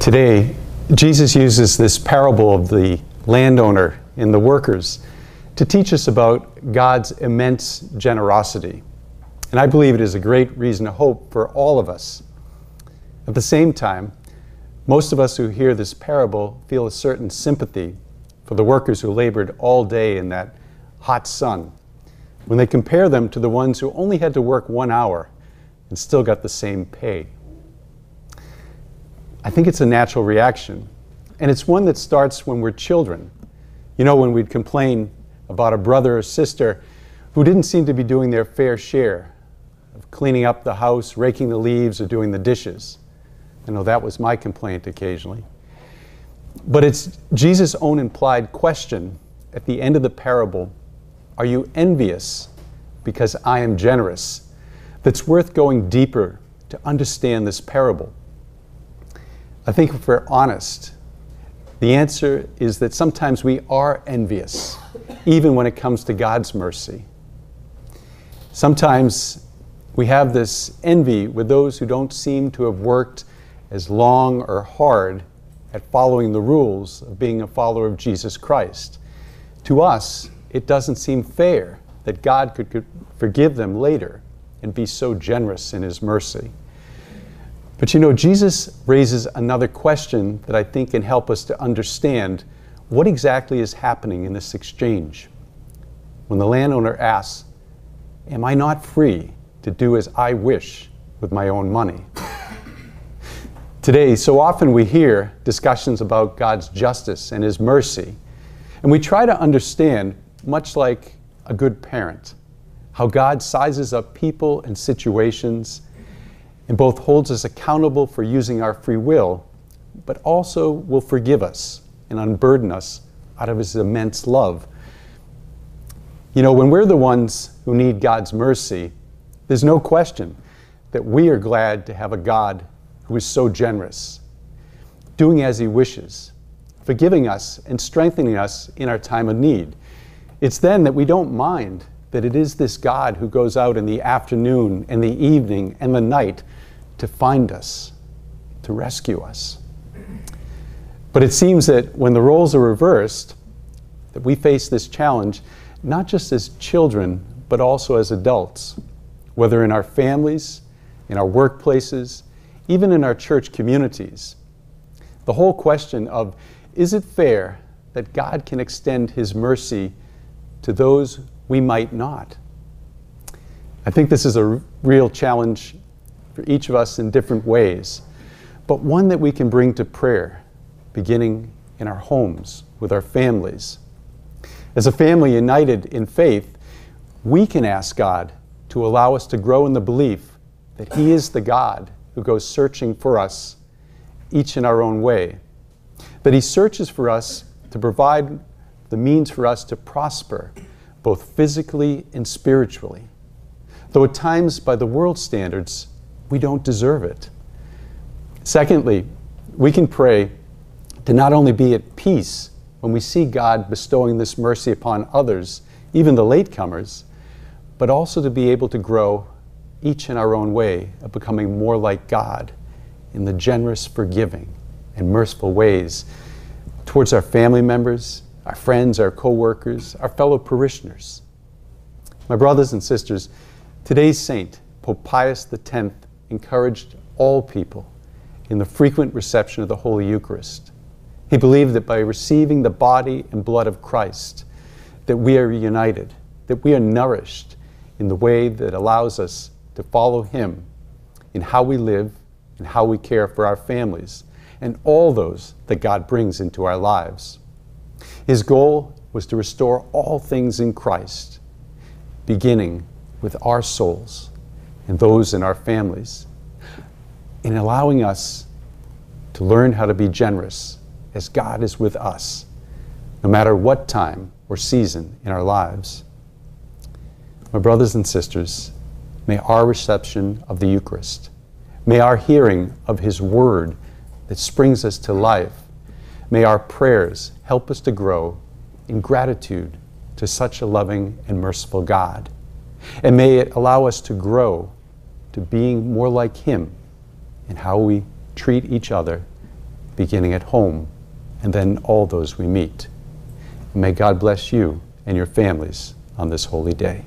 Today, Jesus uses this parable of the landowner and the workers to teach us about God's immense generosity. And I believe it is a great reason to hope for all of us. At the same time, most of us who hear this parable feel a certain sympathy for the workers who labored all day in that hot sun, when they compare them to the ones who only had to work 1 hour and still got the same pay. I think it's a natural reaction, and it's one that starts when we're children. You know, when we'd complain about a brother or sister who didn't seem to be doing their fair share of cleaning up the house, raking the leaves, or doing the dishes. I know that was my complaint occasionally. But it's Jesus' own implied question at the end of the parable, are you envious because I am generous? That's worth going deeper to understand this parable. I think if we're honest, the answer is that sometimes we are envious, even when it comes to God's mercy. Sometimes we have this envy with those who don't seem to have worked as long or hard at following the rules of being a follower of Jesus Christ. To us, it doesn't seem fair that God could forgive them later and be so generous in His mercy. But you know, Jesus raises another question that I think can help us to understand what exactly is happening in this exchange. When the landowner asks, am I not free to do as I wish with my own money? Today, so often we hear discussions about God's justice and His mercy, and we try to understand, much like a good parent, how God sizes up people and situations and both holds us accountable for using our free will, but also will forgive us and unburden us out of His immense love. You know, when we're the ones who need God's mercy, there's no question that we are glad to have a God who is so generous, doing as He wishes, forgiving us and strengthening us in our time of need. It's then that we don't mind that it is this God who goes out in the afternoon and the evening and the night to find us, to rescue us. But it seems that when the roles are reversed, that we face this challenge not just as children, but also as adults, whether in our families, in our workplaces, even in our church communities. The whole question of, is it fair that God can extend His mercy to those we might not? I think this is a real challenge for each of us in different ways, but one that we can bring to prayer, beginning in our homes, with our families. As a family united in faith, we can ask God to allow us to grow in the belief that He is the God who goes searching for us, each in our own way, that He searches for us to provide the means for us to prosper, both physically and spiritually, though at times by the world's standards, we don't deserve it. Secondly, we can pray to not only be at peace when we see God bestowing this mercy upon others, even the latecomers, but also to be able to grow each in our own way of becoming more like God in the generous, forgiving, and merciful ways towards our family members, our friends, our co-workers, our fellow parishioners. My brothers and sisters, today's saint, Pope Pius X, encouraged all people in the frequent reception of the Holy Eucharist. He believed that by receiving the body and blood of Christ, that we are united, that we are nourished in the way that allows us to follow Him in how we live and how we care for our families and all those that God brings into our lives. His goal was to restore all things in Christ, beginning with our souls and those in our families, in allowing us to learn how to be generous as God is with us, no matter what time or season in our lives. My brothers and sisters, may our reception of the Eucharist, may our hearing of His Word that springs us to life, may our prayers help us to grow in gratitude to such a loving and merciful God. And may it allow us to grow to being more like Him in how we treat each other beginning at home and then all those we meet. May God bless you and your families on this holy day.